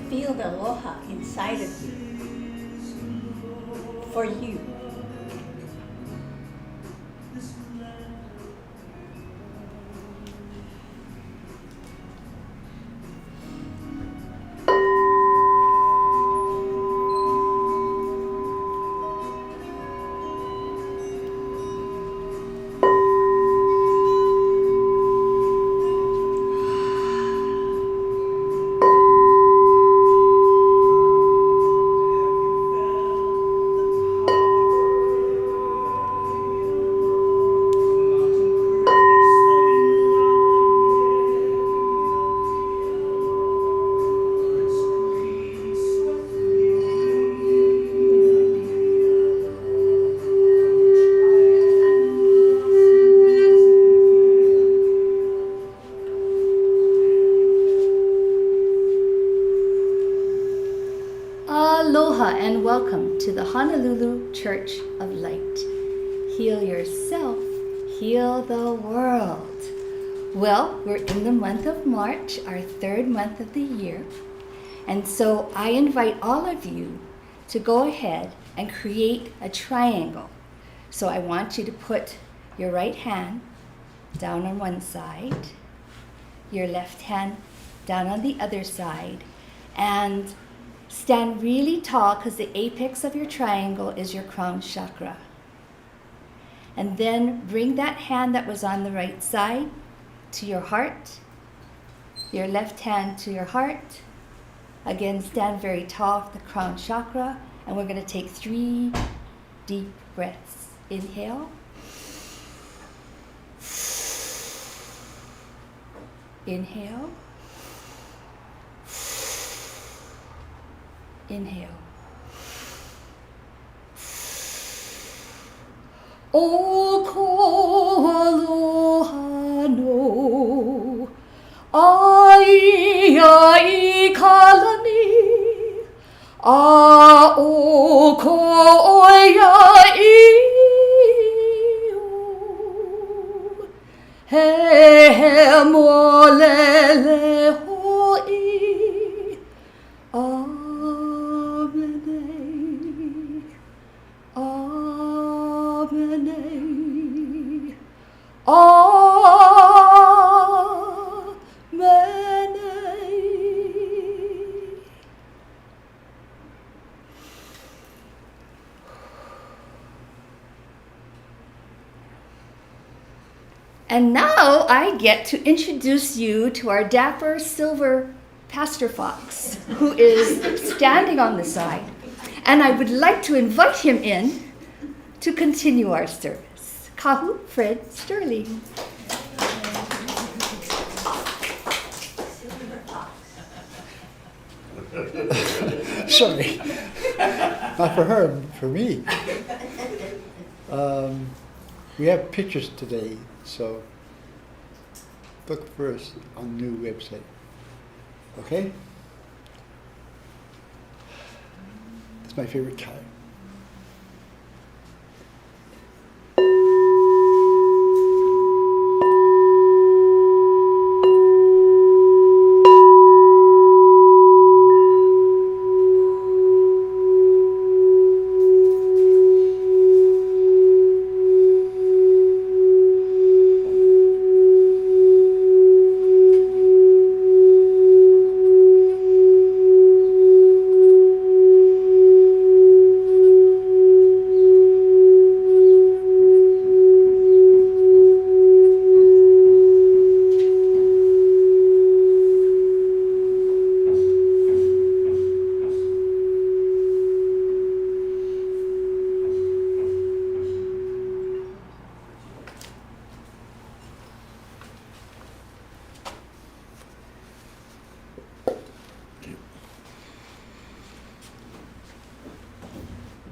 feel the aloha inside of you, for you. Aloha and welcome to the Honolulu Church of Light. Heal yourself, heal the world. Well, we're in the month of March, our third month of the year. And so I invite all of you to go ahead and create a triangle. So I want you to put your right hand down on one side, your left hand down on the other side, and stand really tall because the apex of your triangle is your crown chakra. And then bring that hand that was on the right side to your heart, your left hand to your heart. Again, stand very tall for the crown chakra, and we're going to take 3 deep breaths. Inhale. Inhale. Inhale. O ko aloha no, ai ai kalani, a o ko oia iu, he molele hoi, Amen. Amen. Amen. And now I get to introduce you to our dapper silver Pastor Fox, who is standing on the side. And I would like to invite him in to continue our service. Kahu Fred Sterling. Sorry, not for her, for me. We have pictures today, so look first on the new website. Okay? It's my favorite time.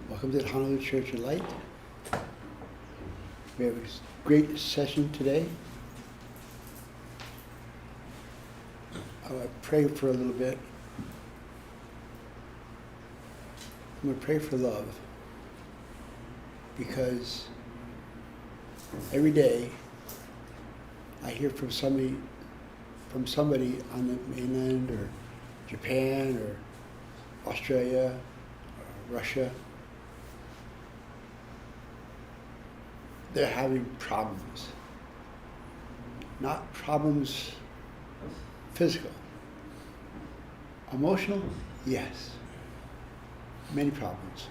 Welcome to the Honolulu Church of Light. We have a great session today. I want to pray for a little bit. I'm going to pray for love, because every day I hear from somebody on the mainland or Japan or Australia, Russia, they're having problems. Not problems physical. Emotional, yes. Many problems.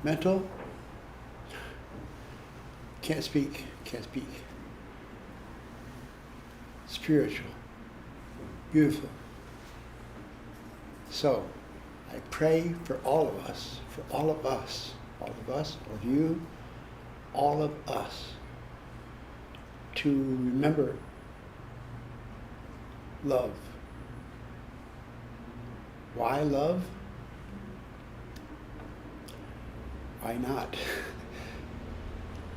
Mental, can't speak. Spiritual, beautiful. So, I pray for all of us, all of you, all of us, to remember love. Why love? Why not?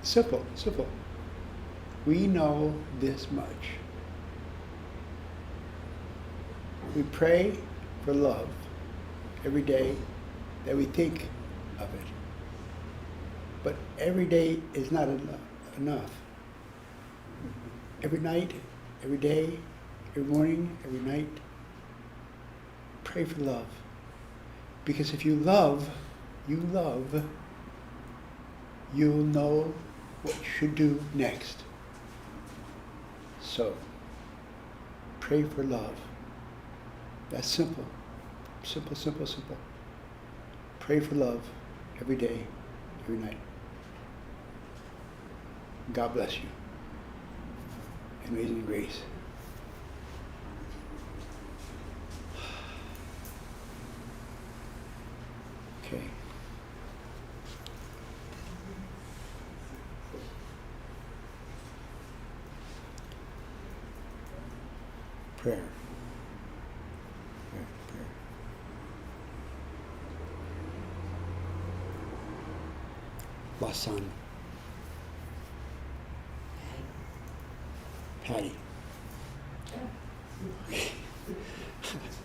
Simple. We know this much. We pray for love every day that we think of it. But every day is not enough. Every night, every day, every morning, every night, pray for love. Because if you love, you'll know what you should do next. So, pray for love. That's simple. Simple. Pray for love every day, every night. God bless you. Amazing grace. Okay. Prayer. Lost son. Patty.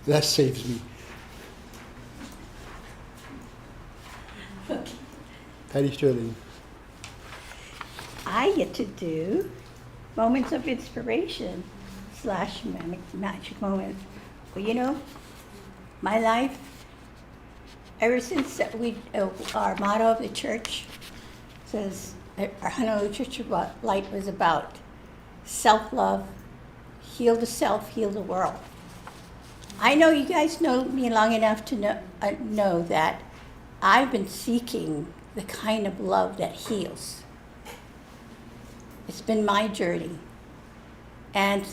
That saves me. Patty Sterling. I get to do moments of inspiration / magic moments. Well, you know, my life, ever since our motto of the church says, our Honolulu Church of Light was about self-love, heal the self, heal the world. I know you guys know me long enough to know that I've been seeking the kind of love that heals. It's been my journey. And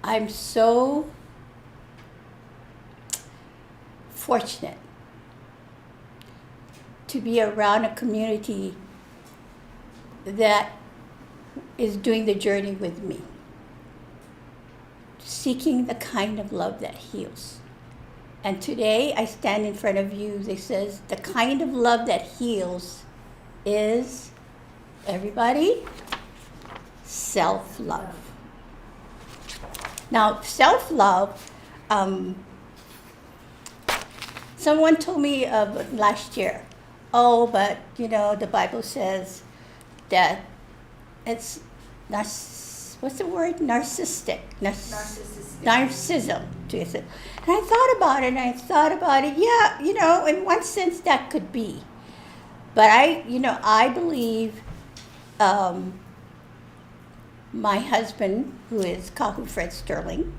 I'm so fortunate to be around a community that is doing the journey with me, seeking the kind of love that heals. And today I stand in front of you that says the kind of love that heals is, everybody, self-love. Now, self-love, someone told me last year, but the Bible says that it's what's the word? Narcissism. And I thought about it, yeah, in one sense that could be. But I believe my husband, who is Kahu Fred Sterling,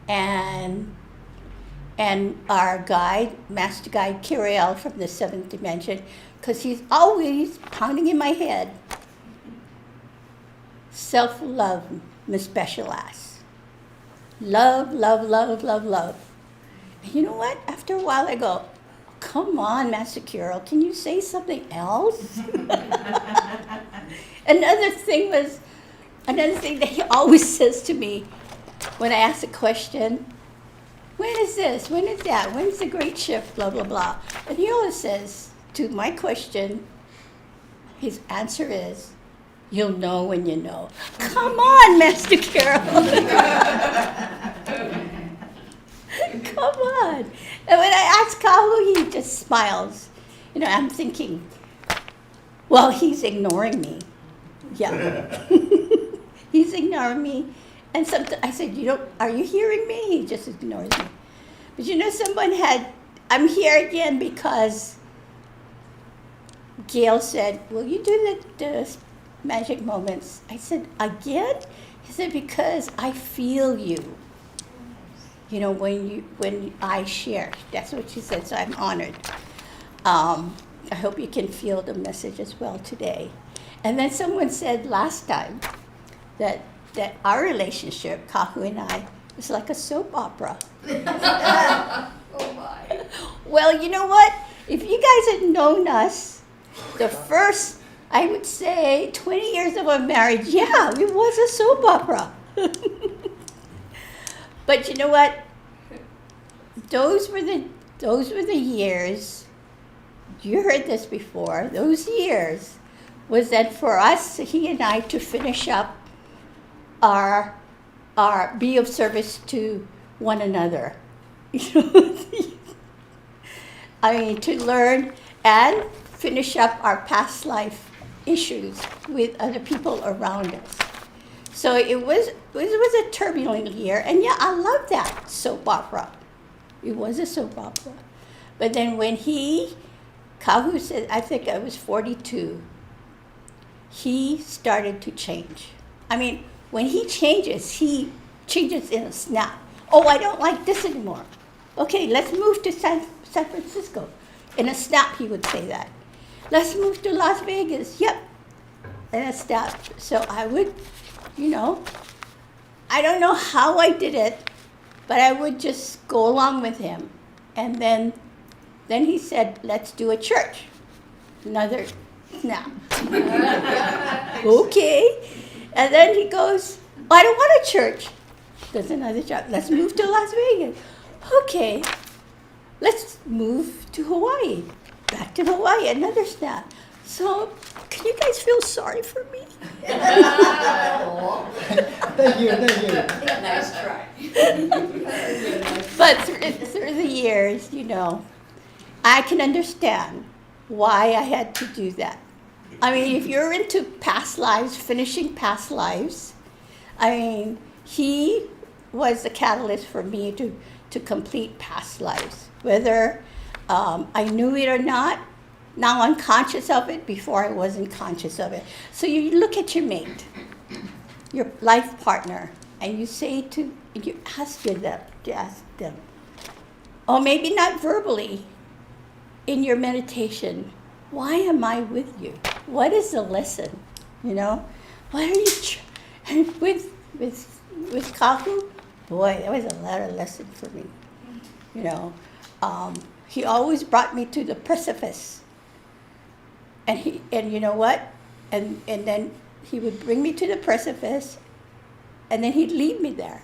and our guide, master guide, Kiriel from the seventh dimension, because he's always pounding in my head, self-love, Miss Special Ass. Love, love, love, love, love. And you know what? After a while I go, come on, Master Kiriel, can you say something else? Another thing that he always says to me when I ask a question, when is this? When is that? When's the great shift? Blah, blah, blah. And he always says to my question, his answer is, you'll know when you know. Come on, Master Kiriel. Come on. And when I ask Kahu, he just smiles. I'm thinking, well, he's ignoring me. Yeah. He's ignoring me. And I said, are you hearing me? He just ignores me. But I'm here again because Gail said, will you do the magic moments? I said, again? He said, because I feel you. When I share. That's what she said, so I'm honored. I hope you can feel the message as well today. And then someone said last time that our relationship, Kahu and I, was like a soap opera. Oh my. Well, you know what? If you guys had known us, the first, I would say, 20 years of our marriage, yeah, it was a soap opera. But you know what? Those were the years. You heard this before. Those years was that for us, he and I, to finish up our be of service to one another. I mean, to learn and finish up our past life issues with other people around us. So it was a turbulent year, and yeah, I love that soap opera. It was a soap opera. But then when Kahu said, I think I was 42, he started to change. I mean, when he changes in a snap. Oh, I don't like this anymore. Okay, let's move to San Francisco. In a snap, he would say that. Let's move to Las Vegas. Yep. In a snap. So I would, I don't know how I did it, but I would just go along with him. And then he said, let's do a church. Another snap. Okay. And then he goes, I don't want a church. There's another job. Let's move to Las Vegas. Okay. Let's move to Hawaii. Back to Hawaii, another snap. So, can you guys feel sorry for me? Thank you. Nice try. But through the years, I can understand why I had to do that. I mean, if you're into past lives, finishing past lives, I mean, he was the catalyst for me to complete past lives. Whether I knew it or not, now I'm conscious of it. Before I wasn't conscious of it. So you look at your mate, your life partner, and you ask them, or maybe not verbally, in your meditation, why am I with you? What is the lesson? Why are you? And with Kahu, boy, that was a lot of lesson for me. He always brought me to the precipice. And you know what? And then he would bring me to the precipice, and then he'd leave me there.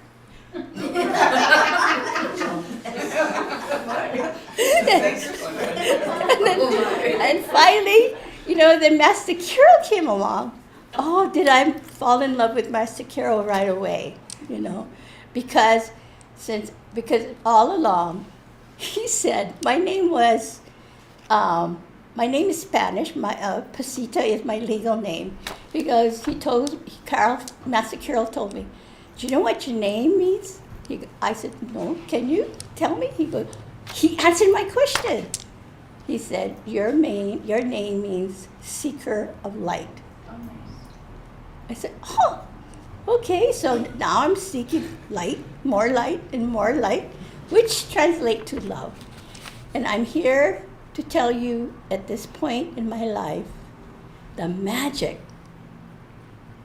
and finally, then Master Kiro came along. Oh, did I fall in love with Master Kiro right away? Because all along, he said, my name is Spanish. Pasita is my legal name. Because Master Kiro told me, do you know what your name means? I said, no, can you tell me? He answered my question. He said, your name means seeker of light. I said, oh, okay, so now I'm seeking light, and more light, which translate to love. And I'm here to tell you at this point in my life, the magic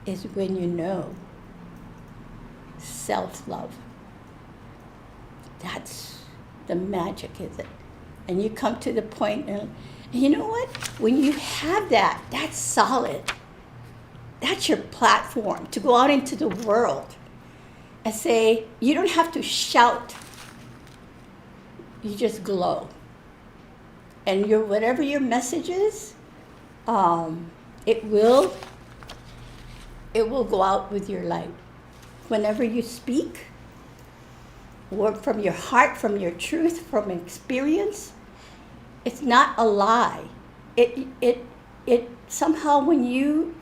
is when you know self-love. That's the magic, is it? And you come to the point, and you know what? When you have that, that's solid. That's your platform to go out into the world and say, you don't have to shout. You just glow. And whatever your message is, it will go out with your light. Whenever you speak, or from your heart, from your truth, from experience, it's not a lie. It somehow when you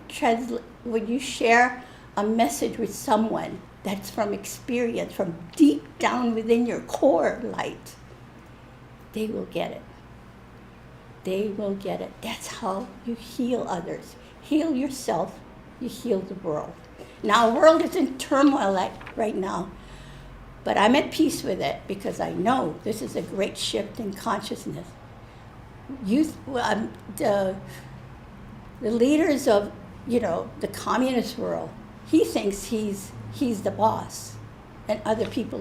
share a message with someone that's from experience, from deep down within your core light, they will get it. They will get it. That's how you heal others. Heal yourself, you heal the world. Now, the world is in turmoil right now, but I'm at peace with it because I know this is a great shift in consciousness. The leaders of, the communist world, he thinks he's the boss. And other people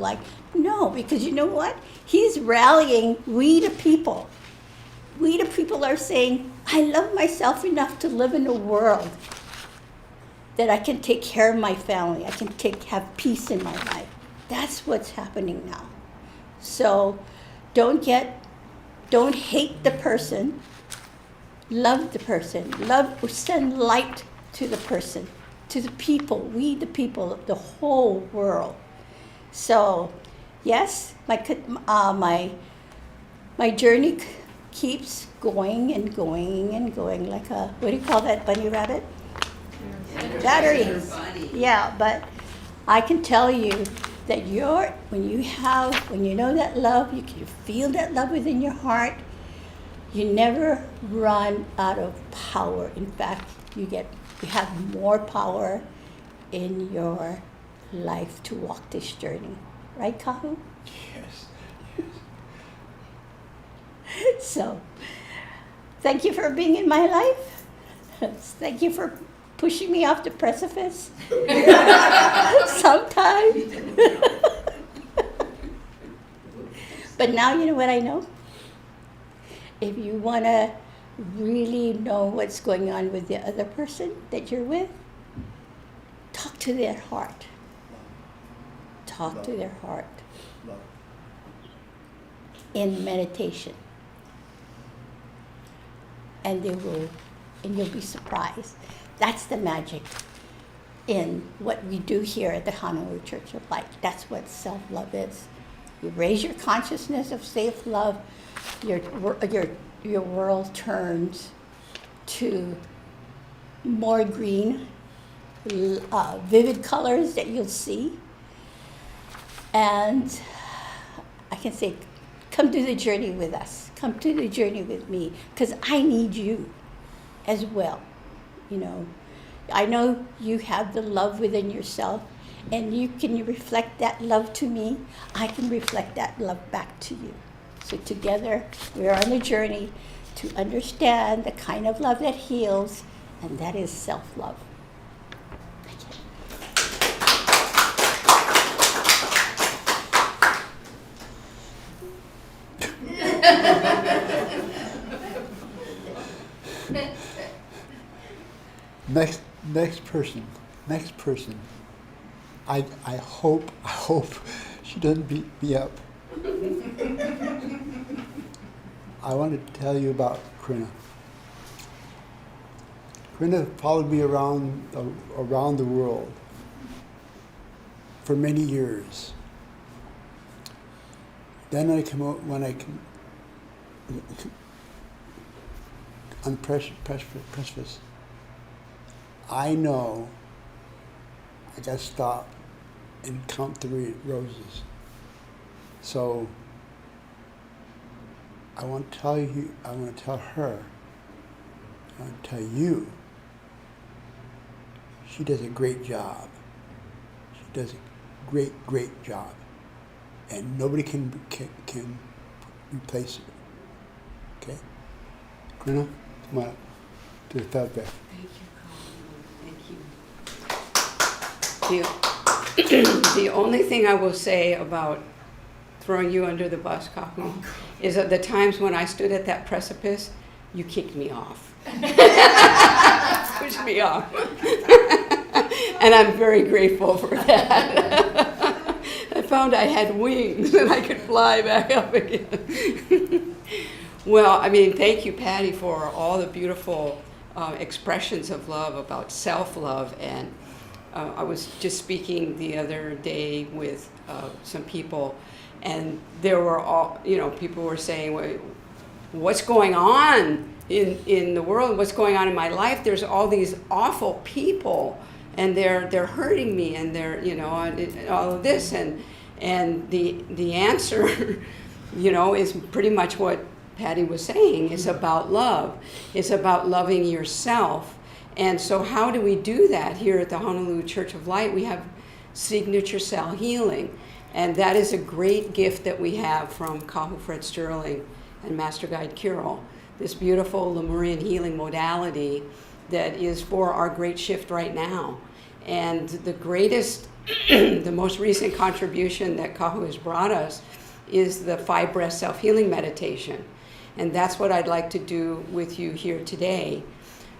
no, because you know what? He's rallying we the people. We the people are saying, I love myself enough to live in a world that I can take care of my family. I can have peace in my life. That's what's happening now. So don't hate the person. Love the person. Send light to the person, to the people, we the people, the whole world. So, yes, my journey keeps going and going and going like a, what do you call that, bunny rabbit? Battery. Yeah, but I can tell you that when you know that love, you can feel that love within your heart, you never run out of power. In fact, you have more power in your life to walk this journey. Right, Kahu? Yes. So, thank you for being in my life. Thank you for pushing me off the precipice sometimes. But now you know what I know? If you want to really know what's going on with the other person that you're with, talk to their heart. Talk to their heart. Love. In meditation. And you'll be surprised. That's the magic in what we do here at the Honolulu Church of Light. That's what self-love is. You raise your consciousness of self-love, your world turns to more green, vivid colors that you'll see. And I can say, come do the journey with us. Come do the journey with me, because I need you as well. I know you have the love within yourself, and you can reflect that love to me. I can reflect that love back to you. So together, we're on a journey to understand the kind of love that heals, and that is self-love. Thank you. Next person. I hope she doesn't beat me up. I want to tell you about Krina. Krina followed me around the world for many years. Then when I come on the precipice, I know I got to stop and count the roses. So I want to tell you, I want to tell her, I want to tell you, she does a great job. She does a great job. And nobody can replace her. Okay? Krina, come on up to the third bed. Thank you. The only thing I will say about throwing you under the bus, Kaku, is that the times when I stood at that precipice, you kicked me off. Pushed me off. And I'm very grateful for that. I found I had wings and I could fly back up again. Well, thank you, Patty, for all the beautiful expressions of love, about self-love. And I was just speaking the other day with some people, and there were people were saying, what's going on in the world? What's going on in my life? There's all these awful people and they're hurting me, and they're, you know, all of this, and the answer, you know, is pretty much what Patty was saying. It's about love. It's about loving yourself. And so how do we do that here at the Honolulu Church of Light? We have signature cell healing, and that is a great gift that we have from Kahu Fred Sterling and Master Guide Kirill, this beautiful Lemurian healing modality that is for our great shift right now. And the greatest, the most recent contribution that Kahu has brought us is the 5 breath self-healing meditation. And that's what I'd like to do with you here today.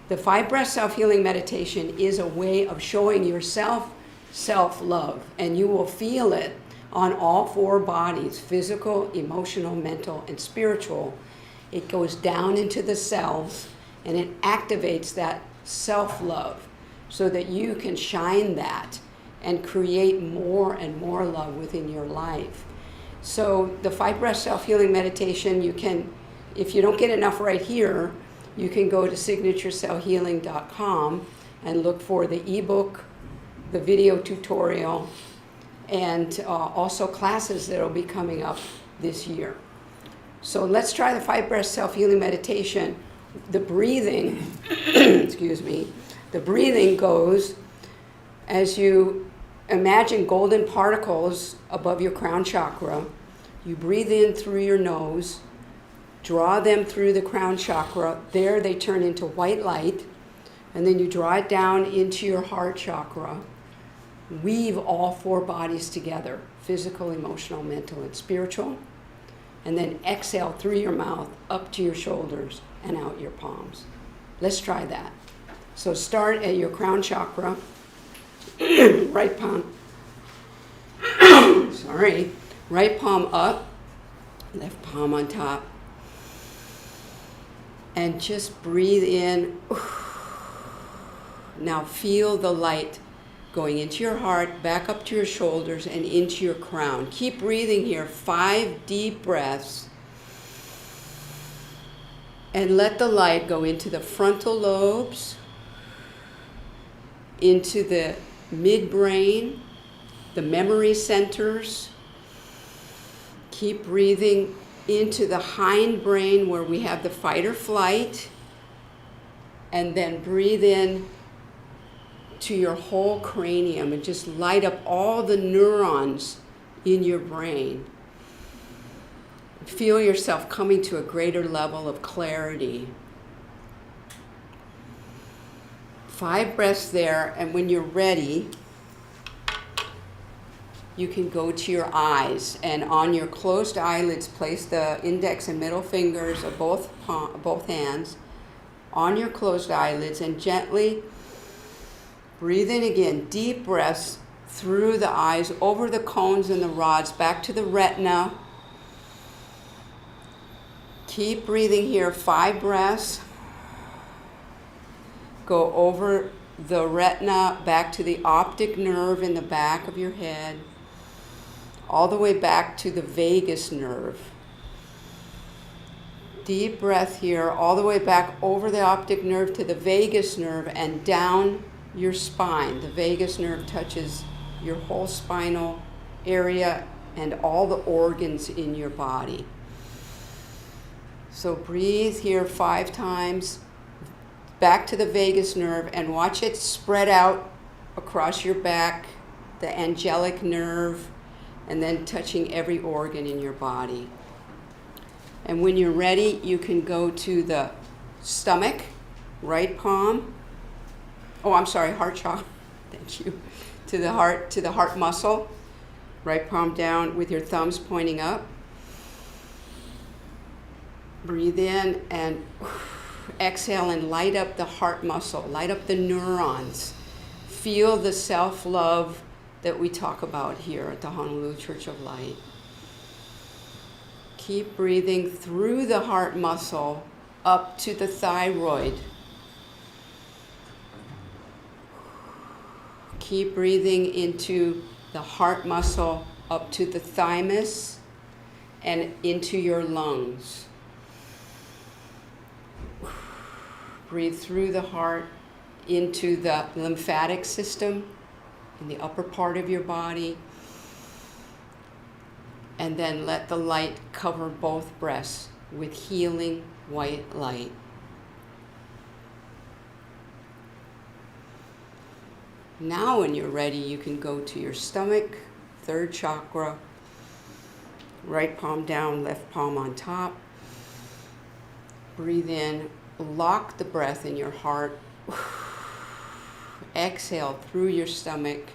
The 5 breath self-healing meditation is a way of showing yourself self-love, and you will feel it on all 4 bodies, physical, emotional, mental, and spiritual. It goes down into the cells, and it activates that self-love so that you can shine that and create more and more love within your life. So the 5 breath self-healing meditation, you can, if you don't get enough right here, you can go to signaturecellhealing.com and look for the ebook, the video tutorial, and also classes that will be coming up this year. So let's try the 5 breath self-healing meditation. The breathing, excuse me, the breathing goes as you imagine golden particles above your crown chakra. You breathe in through your nose, draw them through the crown chakra. There they turn into white light, and then you draw it down into your heart chakra. Weave all 4 bodies together, physical, emotional, mental, and spiritual. And then exhale through your mouth up to your shoulders and out your palms. Let's try that. So start at your crown chakra, right palm, sorry, right palm up, left palm on top. And just breathe in. Now feel the light going into your heart, back up to your shoulders, and into your crown. Keep breathing here, 5 deep breaths. And let the light go into the frontal lobes, into the midbrain, the memory centers. Keep breathing into the hindbrain where we have the fight or flight. And then breathe in to your whole cranium and just light up all the neurons in your brain. Feel yourself coming to a greater level of clarity. 5 breaths there, and when you're ready, you can go to your eyes, and on your closed eyelids, place the index and middle fingers of both hands on your closed eyelids, and gently breathe in again, deep breaths through the eyes, over the cones and the rods, back to the retina. Keep breathing here, 5 breaths. Go over the retina, back to the optic nerve in the back of your head, all the way back to the vagus nerve. Deep breath here, all the way back over the optic nerve to the vagus nerve and down your spine. The vagus nerve touches your whole spinal area and all the organs in your body. So breathe here 5 times, back to the vagus nerve, and watch it spread out across your back, the angelic nerve, and then touching every organ in your body. And when you're ready, you can go to the stomach, right palm. Oh, I'm sorry, heart chakra. Thank you. To the heart muscle, right palm down with your thumbs pointing up. Breathe in and exhale and light up the heart muscle, light up the neurons. Feel the self-love that we talk about here at the Honolulu Church of Light. Keep breathing through the heart muscle up to the thyroid. Keep breathing into the heart muscle up to the thymus and into your lungs. Breathe through the heart into the lymphatic system in the upper part of your body. And then let the light cover both breasts with healing white light. Now when you're ready, you can go to your stomach, third chakra, right palm down, left palm on top. Breathe in, lock the breath in your heart. Exhale through your stomach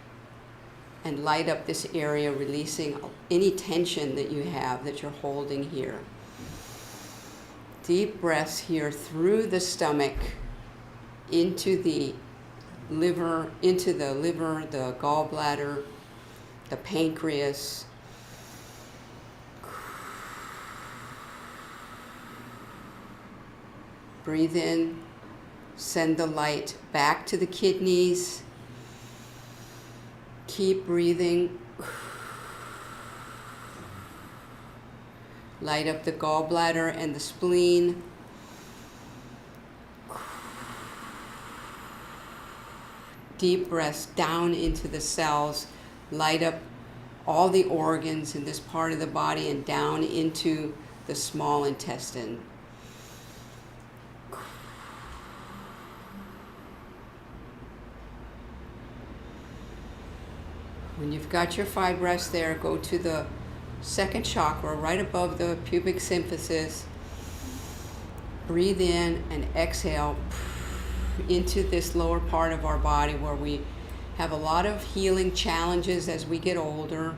and light up this area, releasing any tension that you have that you're holding here. Deep breaths here through the stomach into the liver, the gallbladder, the pancreas. Breathe in, send the light back to the kidneys. Keep breathing. Light up the gallbladder and the spleen. Deep breaths down into the cells. Light up all the organs in this part of the body and down into the small intestine. When you've got your 5 breaths there, go to the second chakra, right above the pubic symphysis. Breathe in and exhale into this lower part of our body where we have a lot of healing challenges as we get older.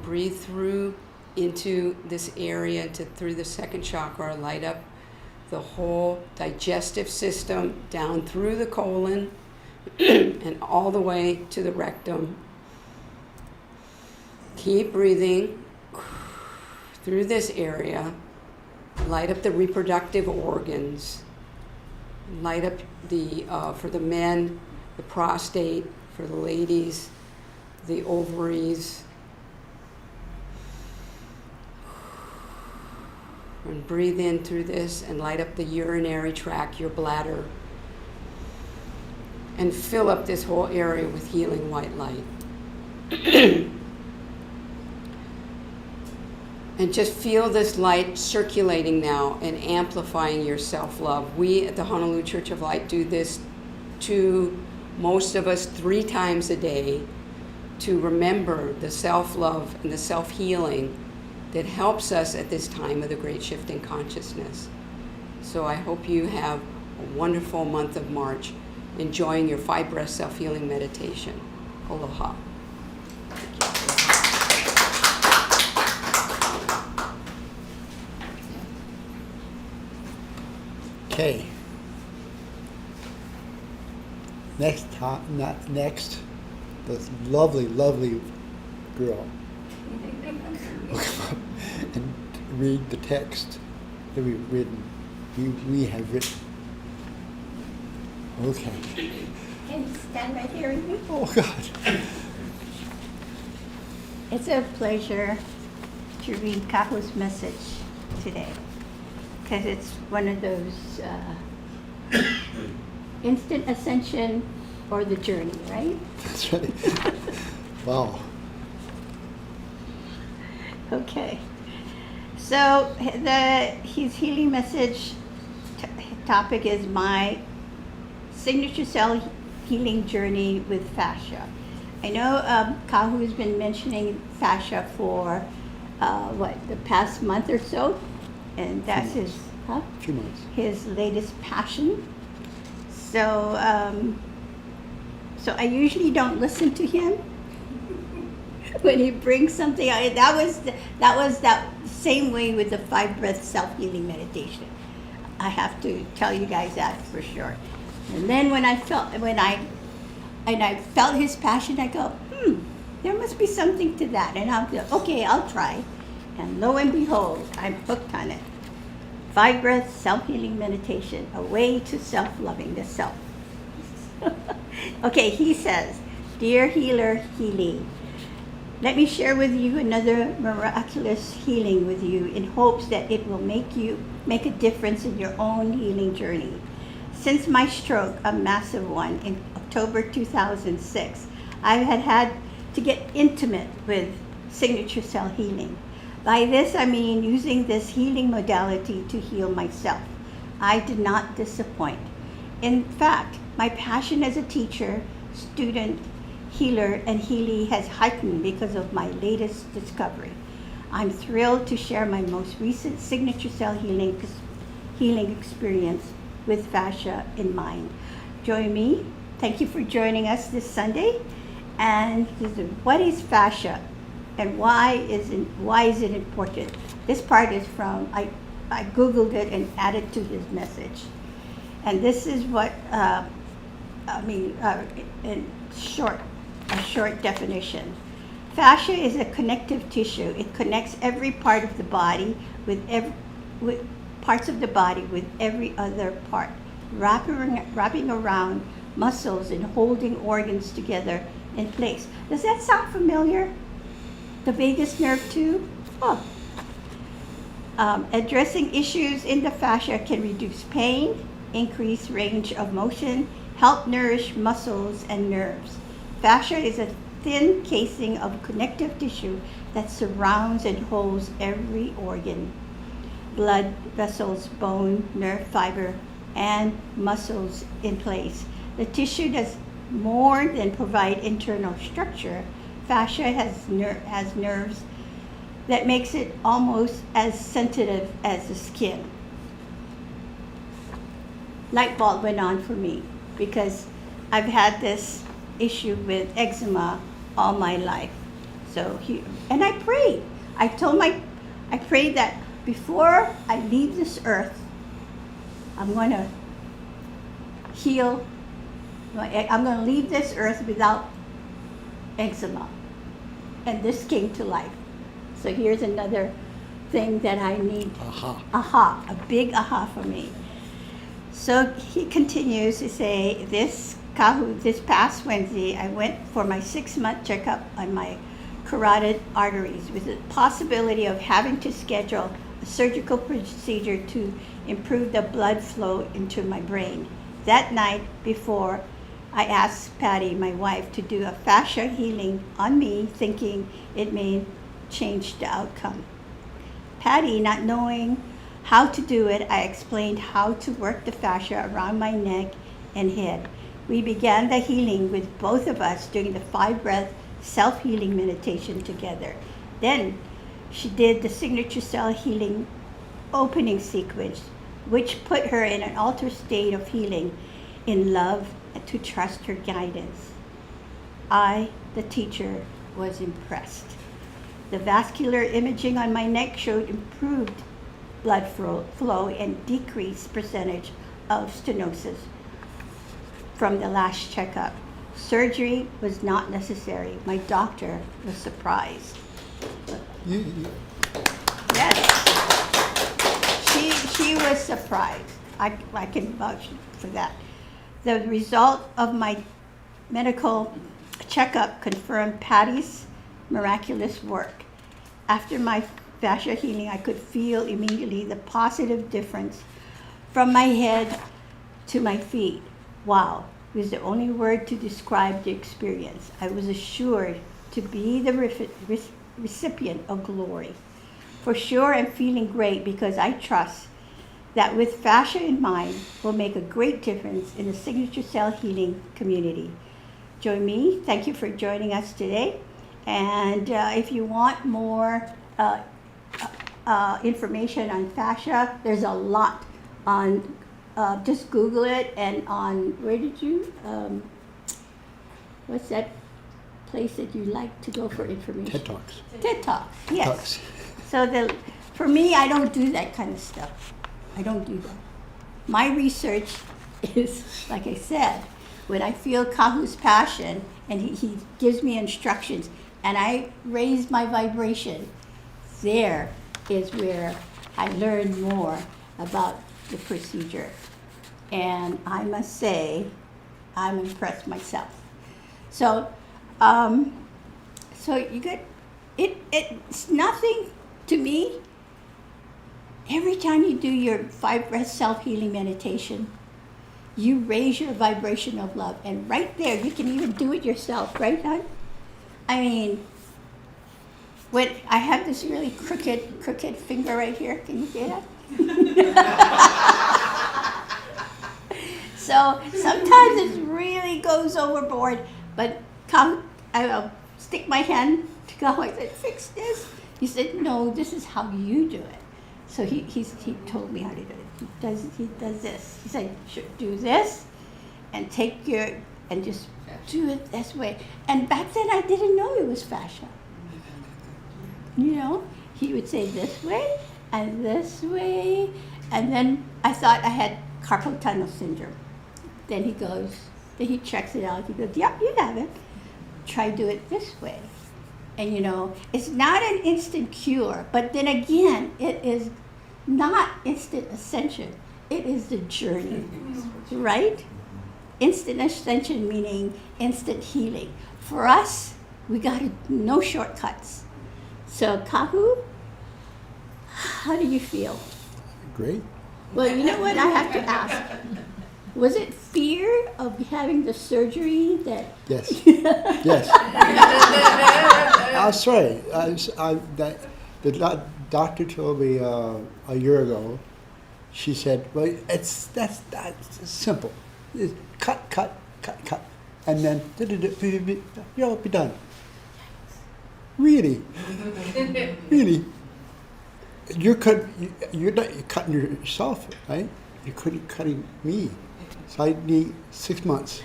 Breathe through into this area, through the second chakra. Light up the whole digestive system down through the colon and all the way to the rectum. Keep breathing through this area. Light up the reproductive organs. Light up for the men, the prostate, for the ladies, the ovaries. And breathe in through this and light up the urinary tract, your bladder. And fill up this whole area with healing white light. And just feel this light circulating now and amplifying your self-love. We at the Honolulu Church of Light do this to most of us 3 times a day to remember the self-love and the self-healing that helps us at this time of the great shift in consciousness. So I hope you have a wonderful month of March, enjoying your 5 breath self-healing meditation. Aloha. Okay. Next, this lovely, lovely girl will come up and read the text that we've written. We have written. Okay. Can you stand right here with me? Oh God. It's a pleasure to read Kahu's message today, because it's one of those instant ascension or the journey, right? That's right. Wow. Okay. So his healing message topic is my signature cell healing journey with fascia. I know Kahu has been mentioning fascia for the past month or so, and that's his Few months. his latest passion. So so I usually don't listen to him when he brings something. That was that same way with the 5 breath self-healing meditation. I have to tell you guys that for sure. And then when I felt his passion, I go, there must be something to that. And I'll go, okay, I'll try. And lo and behold, I'm hooked on it. 5 breath self-healing meditation, a way to self-loving the self. Okay, he says, dear healer, Healy, Let me share with you another miraculous healing with you in hopes that it will make a difference in your own healing journey. Since my stroke, a massive one, in October 2006, I had to get intimate with signature cell healing. By this, I mean using this healing modality to heal myself. I did not disappoint. In fact, my passion as a teacher, student, healer, and healer has heightened because of my latest discovery. I'm thrilled to share my most recent signature cell healing experience with fascia in mind. Join me. Thank you for joining us this Sunday. And what is fascia, and why is it important? This part is from I googled it and added to his message, and this is what in short. A short definition. Fascia is a connective tissue. It connects every part of the body with parts of the body with every other part, wrapping around muscles and holding organs together in place. Does that sound familiar? The vagus nerve too? Oh. Addressing issues in the fascia can reduce pain, increase range of motion, help nourish muscles and nerves. Fascia is a thin casing of connective tissue that surrounds and holds every organ, blood vessels, bone, nerve fiber, and muscles in place. The tissue does more than provide internal structure. Fascia has nerves that makes it almost as sensitive as the skin. Light bulb went on for me because I've had this issue with eczema all my life. And I prayed. I prayed that before I leave this earth, I'm going to heal. I'm going to leave this earth without eczema. And this came to life. So here's another thing that I need. Aha, a big aha for me. So he continues to say, this past Wednesday, I went for my 6-month checkup on my carotid arteries with the possibility of having to schedule a surgical procedure to improve the blood flow into my brain. That night before, I asked Patty, my wife, to do a fascia healing on me, thinking it may change the outcome. Patty, not knowing how to do it, I explained how to work the fascia around my neck and head. We began the healing with both of us doing the 5-breath self-healing meditation together. Then she did the signature cell healing opening sequence, which put her in an altered state of healing in love and to trust her guidance. I, the teacher, was impressed. The vascular imaging on my neck showed improved blood flow and decreased percentage of stenosis from the last checkup. Surgery was not necessary. My doctor was surprised. Yes, she was surprised. I can vouch for that. The result of my medical checkup confirmed Patty's miraculous work. After my fascia healing, I could feel immediately the positive difference from my head to my feet. Wow, was the only word to describe the experience. I was assured to be the recipient of glory. For sure, I'm feeling great because I trust that with fascia in mind will make a great difference in the signature cell healing community. Join me. Thank you for joining us today. And if you want more information on fascia, there's a lot on, just Google it, and on, where did you, what's that place that you like to go for information? TED Talks. TED Talks, yes. Talks. So for me, I don't do that kind of stuff. I don't do that. My research is, like I said, when I feel Kahu's passion and he gives me instructions and I raise my vibration, there is where I learn more about the procedure. And I must say, I'm impressed myself. So So you get it's nothing to me. Every time you do your 5 breath self-healing meditation, you raise your vibration of love. And right there, you can even do it yourself, right, hon? I mean, when I have this really crooked finger right here, can you see that? So sometimes it really goes overboard, but I will stick my hand to go. I said, fix this. He said, no, this is how you do it. So he told me how to do it. He does this. He said, do this, and and just do it this way. And back then I didn't know it was fascia. You know, he would say this way, and then I thought I had carpal tunnel syndrome. Then he checks it out. He goes, yeah, you have it. Try do it this way. And you know, it's not an instant cure, but then again, it is not instant ascension. It is the journey, right? Instant ascension meaning instant healing. For us, we got no shortcuts. So Kahu, how do you feel? Great. Well, you know what I have to ask? Was it fear of having the surgery that? Yes. Yes. I'm sorry. The doctor told me a year ago. She said, "Well, that's simple. It's cut, and then you'll be done." Really, really. You're not cutting yourself, right? You couldn't cutting me. So I need 6 months.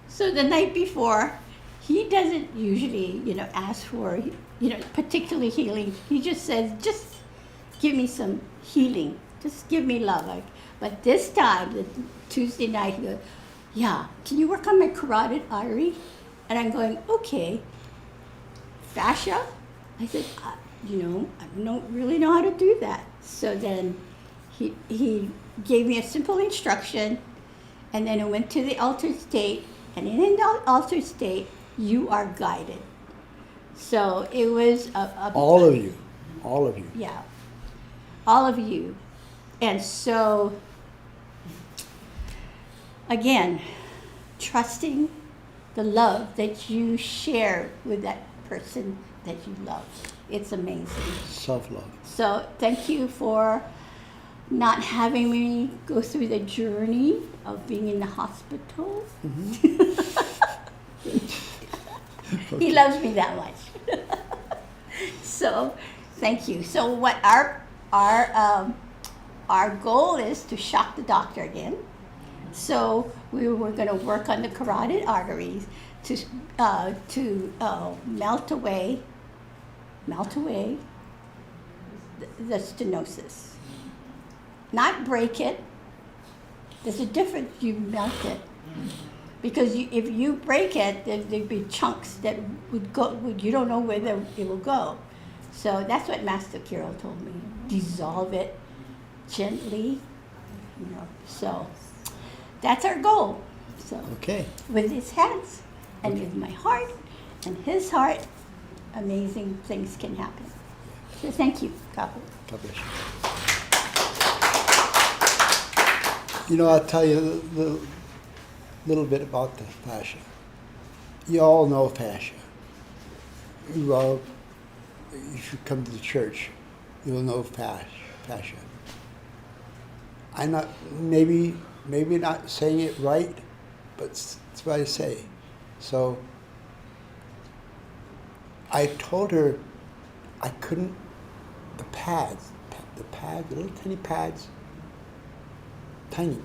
So the night before, he doesn't usually, ask for, particularly healing. He just says, just give me some healing. Just give me love. But this time, the Tuesday night, he goes, yeah, can you work on my carotid artery? And I'm going, okay. Fascia? I said, I don't really know how to do that. So then he gave me a simple instruction, and then I went to the altered state, and in the altered state, you are guided. So it was all of you. Yeah, all of you. And so, again, trusting the love that you share with that person that you love. It's amazing. Self-love. So thank you for not having me go through the journey of being in the hospital. He loves me that much. So thank you. So what our goal is to shock the doctor again. So we were going to work on the carotid arteries to melt away the stenosis. Not break it. There's a difference. You melt it. Because if you break it, there'd be chunks that would go. You don't know where it will go. So that's what Master Kirill told me. Dissolve it gently. So that's our goal. So Okay. with his hands and with my heart and his heart, amazing things can happen. So thank you, Kapu. God bless you. I'll tell you a little bit about the fascia. You all know fascia. If you come to the church, you'll know fascia. I'm not, maybe not saying it right, but that's what I say. So I told her I couldn't, the little tiny pads, tiny.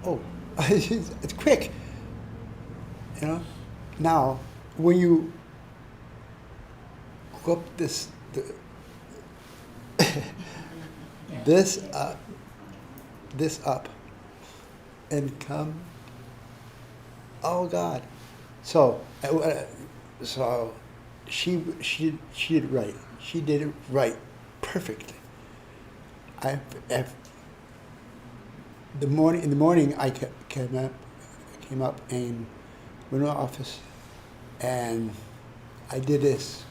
Oh, it's quick. Now, when you go up this up, and come. Oh God! So she did it right. She did it right, perfectly. In the morning, I came up and went to the office, And I did this.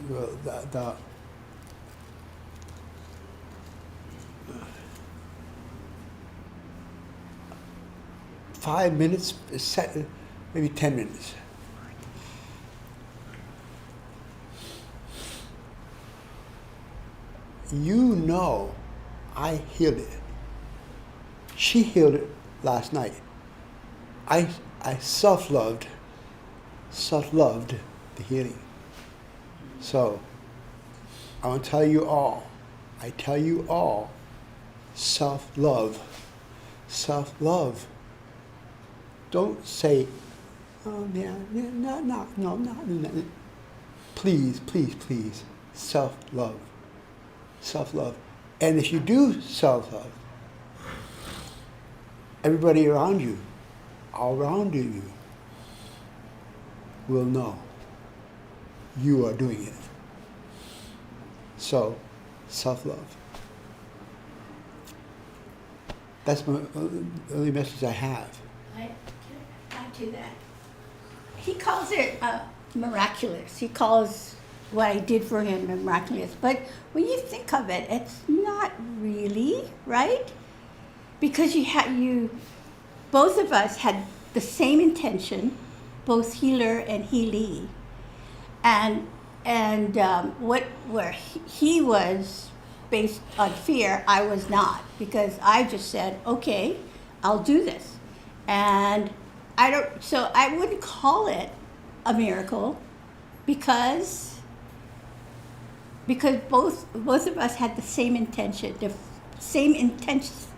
Well, the 5 minutes, maybe 10 minutes. You know, I healed it. She healed it last night. I self-loved the healing. So, I want to tell you all, self-love. Don't say, oh yeah, no. Please, self-love. And if you do self-love, everybody around you, all around you, will know you are doing it. So, self-love. That's the only message I have. I can add to that. He calls it miraculous. He calls what I did for him miraculous. But when you think of it, it's not really, right? Because both of us had the same intention, both healer and healee. And where he was based on fear, I was not, because I just said, okay, I'll do this. And so I wouldn't call it a miracle because both of us had the same intention, the same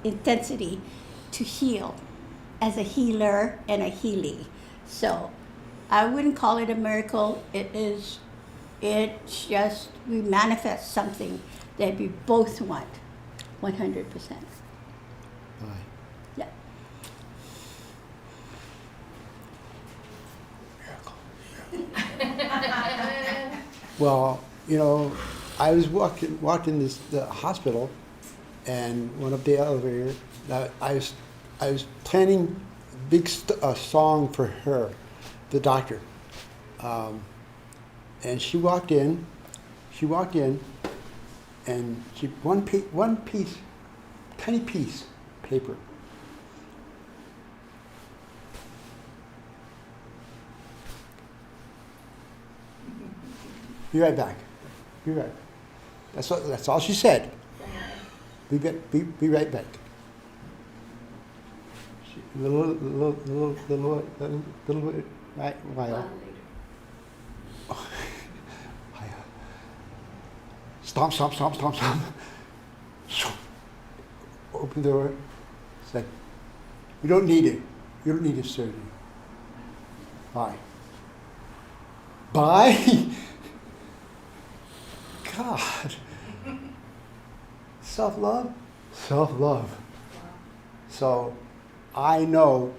intensity to heal as a healer and a healee. So I wouldn't call it a miracle. It's just we manifest something that we both want 100%. Bye. Yeah. Well, I was walking the hospital, and went up the elevator. I was planning a big song for her, the doctor, and she walked in, and she one piece, tiny piece, paper. Be right back. Be right. That's all she said. Be right back. Little right while. Stomp. Open the door. Said, "You don't need it. You don't need a surgery. Bye." Bye. God. Self-love. So, I know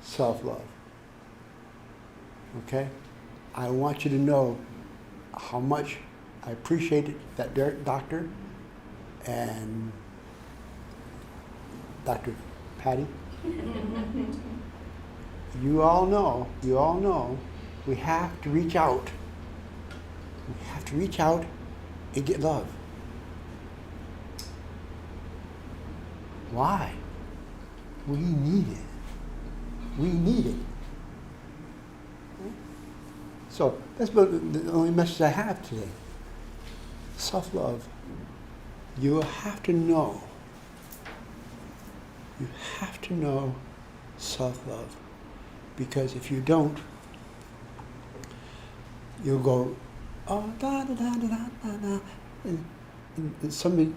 self-love. Okay? I want you to know how much I appreciated that doctor and Dr. Patty. You all know, we have to reach out. We have to reach out and get love. Why? We need it. So that's the only message I have today. Self-love. You have to know. You have to know self-love. Because if you don't, you'll go, oh, da da da da da da da. And somebody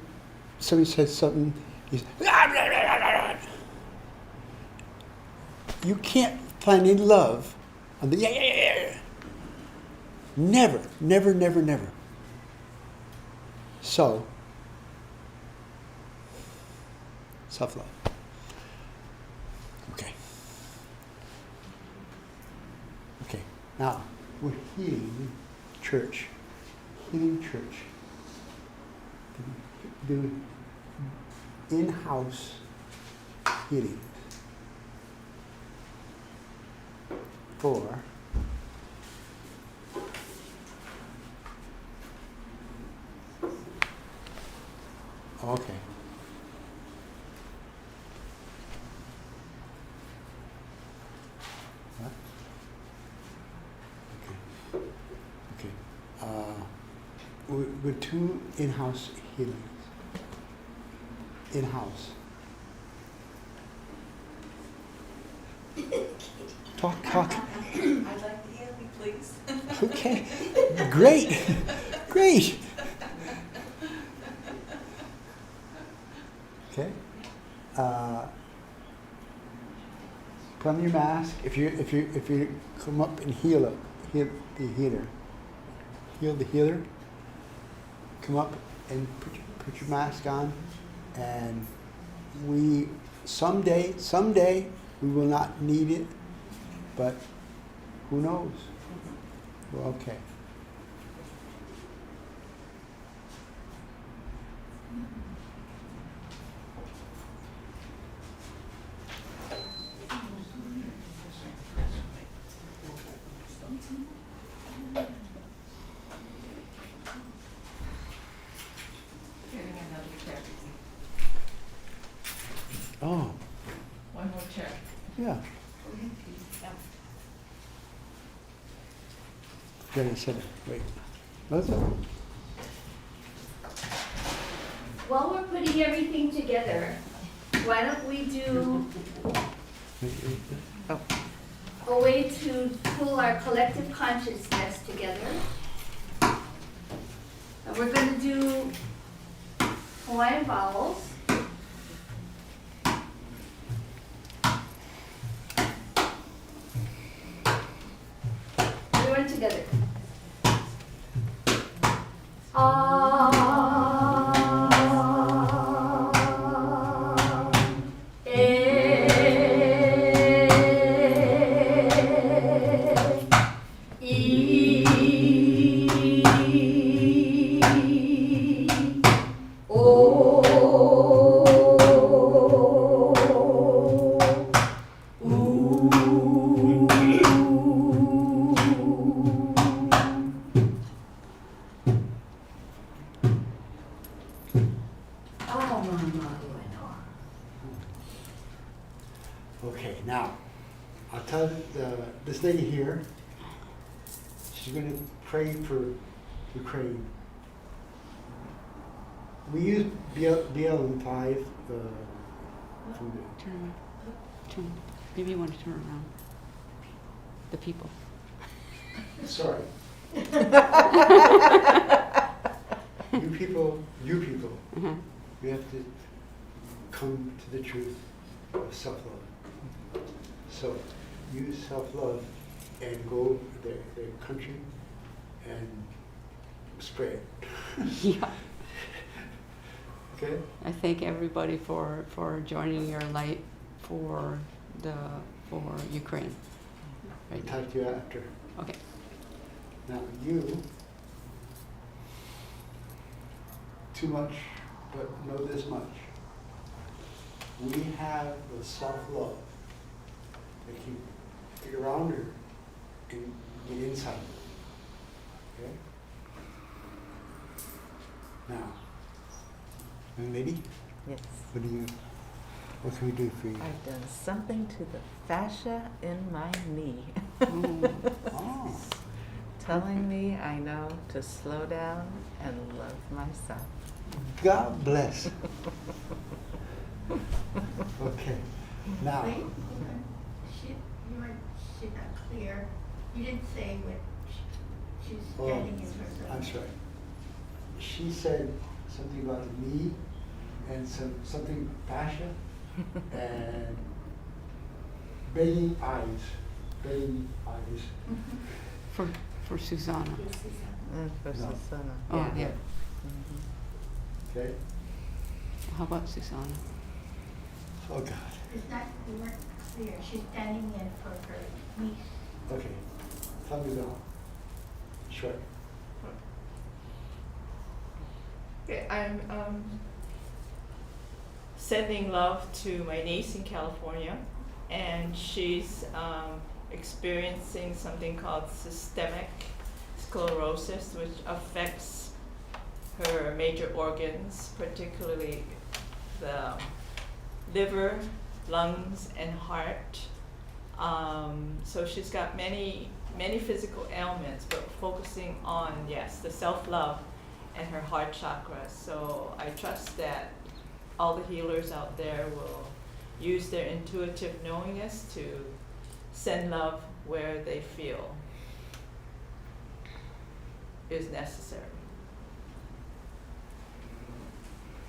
says something, you can't find any love on the yeah. Never. So, self-love. Okay. Now we're healing church. Do in-house healing. 4. Okay. What? Okay. Okay. With 2 in-house healings. In-house. Talk. I'd like to hear me, please. Okay. Great. Great. Okay. Put on your mask. If you come up and heal the healer. Come up and put your mask on, and someday we will not need it, but who knows? We're okay. Getting another check. Oh, One more check. yeah. Gotta set it. Wait. What's it? While we're putting everything together, why don't we do a way to pull our collective consciousness together? And we're going to do Hawaiian vowels. Everyone together. Okay, now, I'll tell this lady here, she's going to pray for Ukraine. We use BLM5 from the Turn. Maybe you want to turn around. The people. Sorry. You people, Uh-huh. you have to come to the truth of self-love. So use self-love and go to their country and spread. Yeah. Okay? I thank everybody for joining your light for Ukraine. Right now. Talk to you after. Okay. Now you, too much, but know this much. We have the self-love that can get around her and get inside. Okay? Now, young lady, Yes. what can we do for you? I've done something to the fascia in my knee, Oh, telling me I know to slow down and love myself. God bless. Okay, now, Wait, she's not clear. You didn't say what she's Oh, standing in front of. I'm sorry. She said something about the knee and something fascia and begging eyes. For Susanna. For No. Susanna. Oh, yeah. Mhm. Okay? How about Susanna? Oh, God. It's not, you weren't clear. She's standing in for her niece. Okay. Tell me now. Sure. Okay, I'm sending love to my niece in California, and she's experiencing something called systemic sclerosis, which affects her major organs, particularly the liver, lungs, and heart. So she's got many physical ailments, but focusing on, yes, the self-love and her heart chakra. So I trust that all the healers out there will use their intuitive knowingness to send love where they feel is necessary.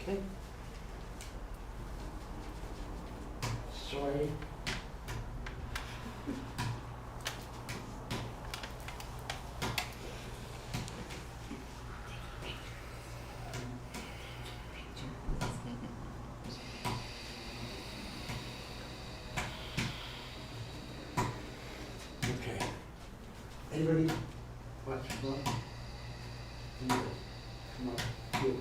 Okay. Sorry. Okay. Anybody watch the book? Come up, you.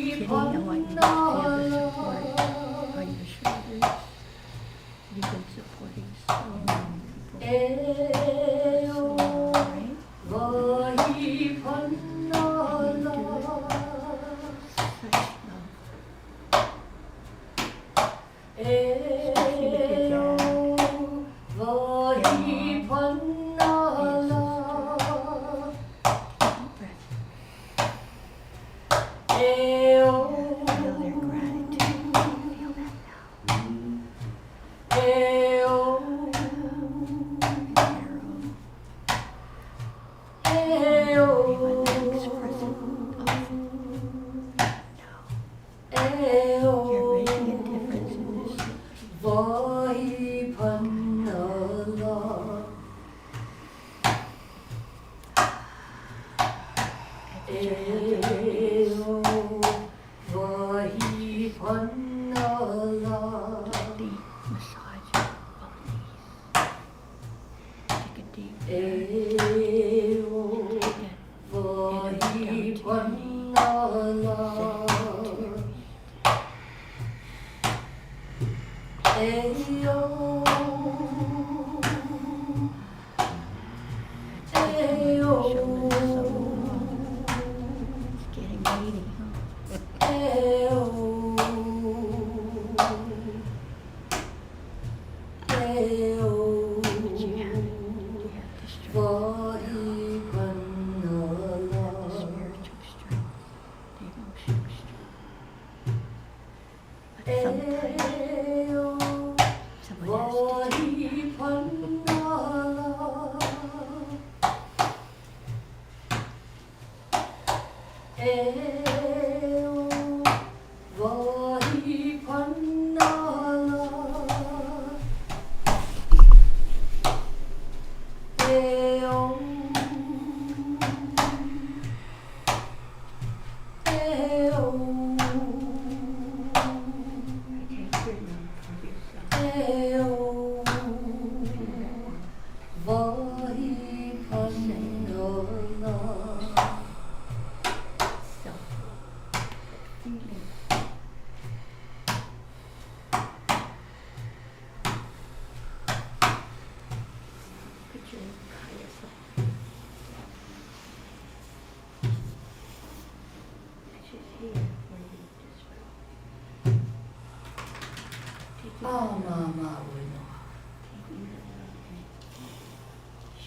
Kitty, I want you to feel the support on your shoulders. You've been supporting so many people. So, right? And you do it with such love. Especially with your dad, your mom, and your sister. Deep breath. Feel their gratitude. Feel that now. Their own. Everyone that expresses love. Now. You're making a difference in this situation. And put your hands on your face. Gently massage both knees. Take a deep breath. Take it in and down to your knee. Send it to your feet. It's getting weighty, huh? But you have it. You have the strength.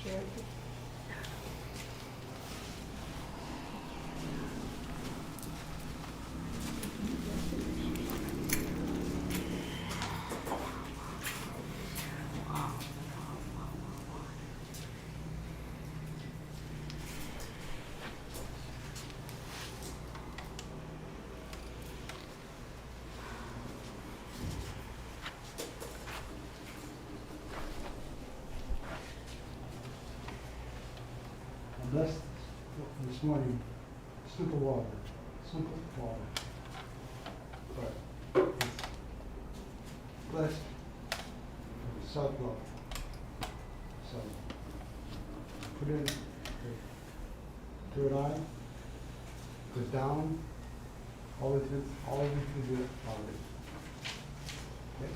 Share. Blessed this morning, simple water, but it's blessed with self-love. So put in the third eye, goes down, all the way to the body. Okay?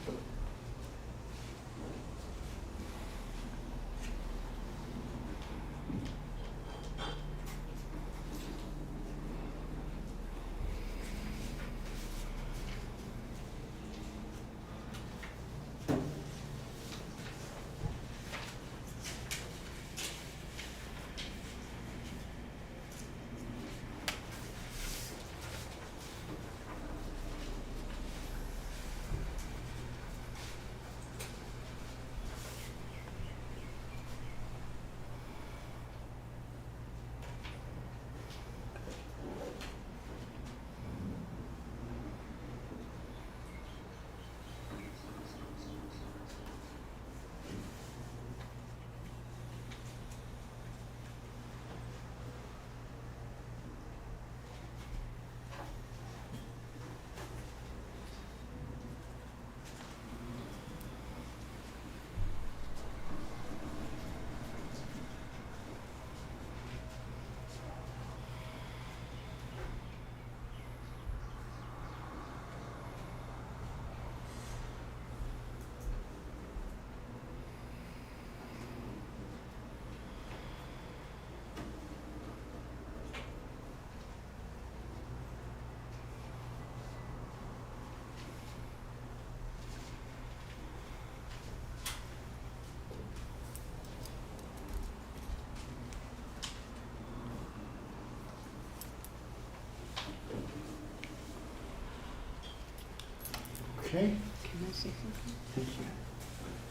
Okay? Can I say something? Thank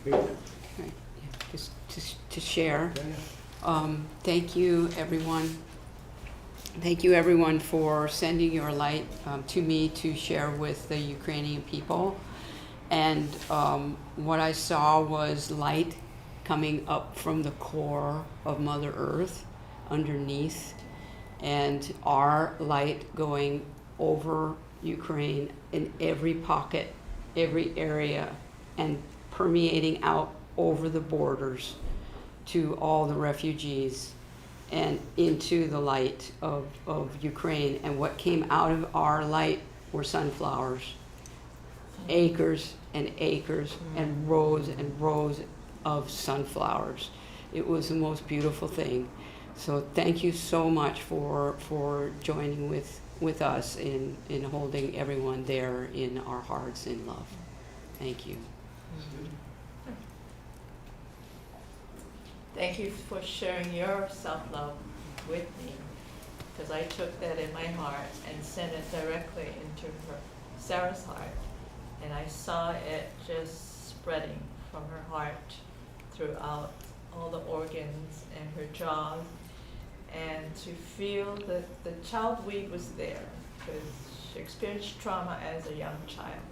you. Okay. Yeah, just to share. Yeah, yeah. Thank you, everyone. Thank you, everyone, for sending your light to me to share with the Ukrainian people. And what I saw was light coming up from the core of Mother Earth underneath, and our light going over Ukraine in every pocket, every area, and permeating out over the borders to all the refugees and into the light of Ukraine. And what came out of our light were sunflowers, acres and acres and rows of sunflowers. It was the most beautiful thing. So thank you so much for joining with us in holding everyone there in our hearts in love. Thank you. Thank you for sharing your self-love with me, because I took that in my heart and sent it directly into Sarah's heart, and I saw it just spreading from her heart throughout all the organs and her jaw, and to feel that the child weed was there, because she experienced trauma as a young child.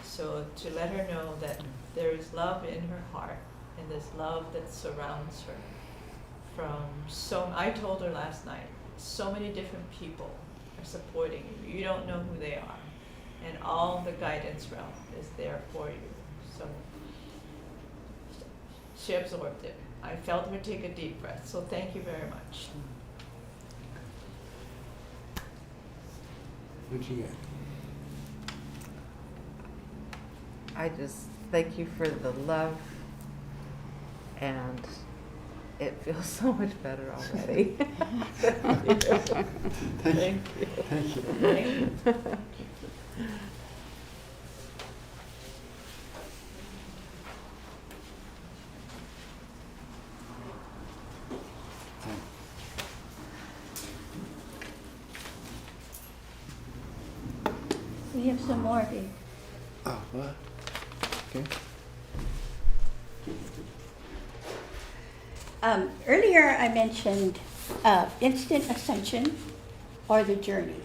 So to let her know that there is love in her heart, and this love that surrounds her from I told her last night, so many different people are supporting you. You don't know who they are. And all the guidance realm is there for you. So she absorbed it. I felt her take a deep breath. So thank you very much. What you got? I just thank you for the love, and it feels so much better already. Thank you. Thank you. Thank you. Thank you. have some more, babe. Oh, what? Okay. Earlier I mentioned instant ascension or the journey.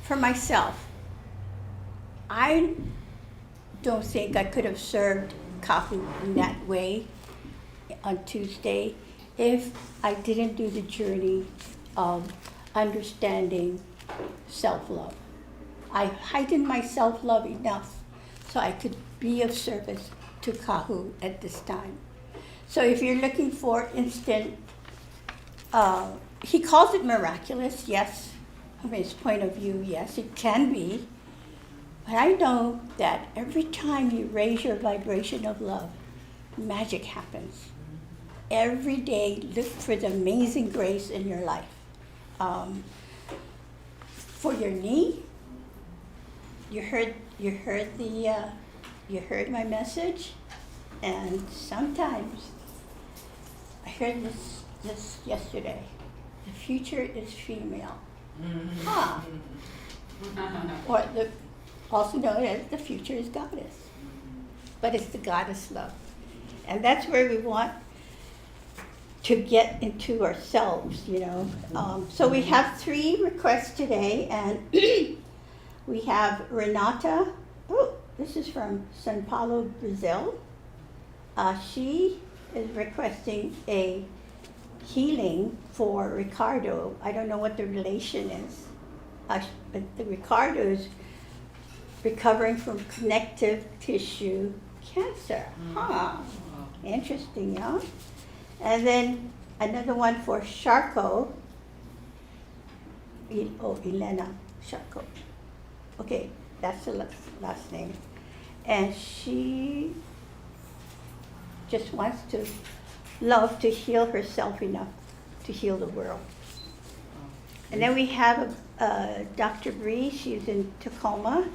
For myself, I don't think I could have served Kahu in that way on Tuesday if I didn't do the journey of understanding self-love. I heightened my self-love enough so I could be of service to Kahu at this time. So if you're looking for instant, he calls it miraculous, yes. From his point of view, yes, it can be. But I know that every time you raise your vibration of love, magic happens. Every day, look for the amazing grace in your life. For your knee, you heard my message, and sometimes I heard this yesterday. The future is female. Huh. Or also known as the future is goddess. But it's the goddess love. And that's where we want to get into ourselves, you know. So we have 3 requests today, and we have Renata. Oh, this is from São Paulo, Brazil. She is requesting a healing for Ricardo. I don't know what the relation is. But the Ricardo is recovering from connective tissue cancer. Huh. Interesting, yeah? And then another one for Sharko. Elena Sharko. Okay, that's the last name. And she just wants to love to heal herself enough to heal the world. And then we have Dr. Bree. She's in Tacoma,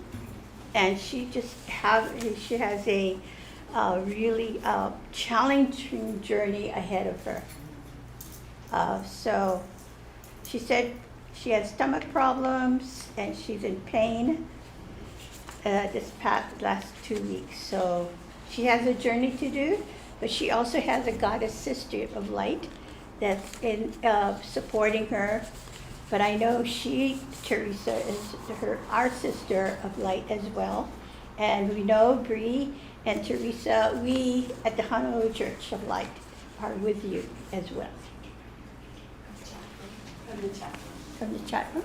and she has a really challenging journey ahead of her. So she said she has stomach problems and she's in pain this last 2 weeks. So she has a journey to do, but she also has a goddess sister of light that's in supporting her. But I know Teresa, is our sister of light as well. And we know Bree and Teresa, we at the Honolulu Church of Light are with you as well. From the chat room.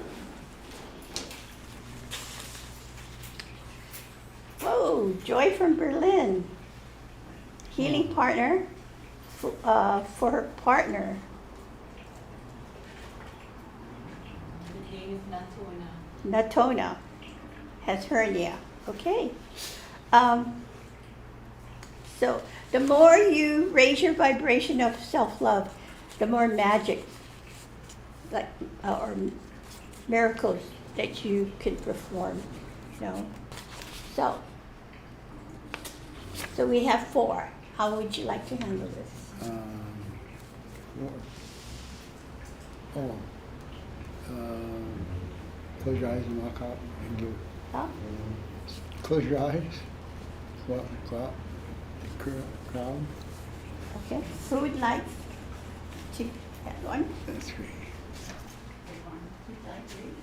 Oh, Joy from Berlin. Healing partner for her partner. Natona has hernia. Okay. So the more you raise your vibration of self-love, the more magic, or miracles that you can perform. You know. So we have 4. How would you like to handle this? Close your eyes and walk out and give. Huh? Close your eyes. Walk out. Crowd. Okay. Who would like to have one? That's great. Would you like to read?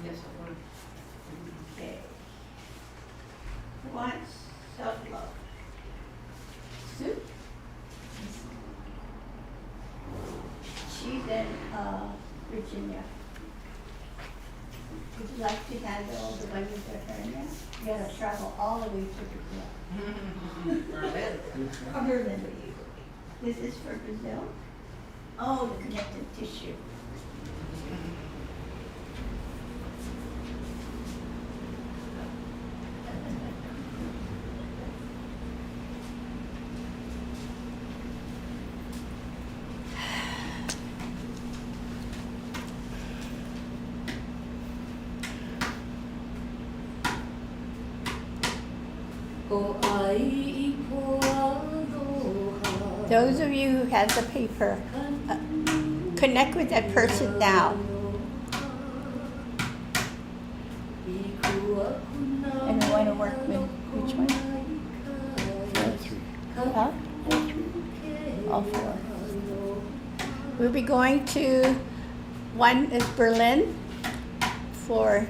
Yes, I would. Okay. Who wants self-love? Sue? She's in Virginia. Would you like to handle the one with the hernia? You gotta travel all the way to Brazil. Berlin. This is for Brazil? Oh, the connective tissue. Those of you who has a paper, connect with that person now. Up, and through. All four. We'll be going to, one is Berlin for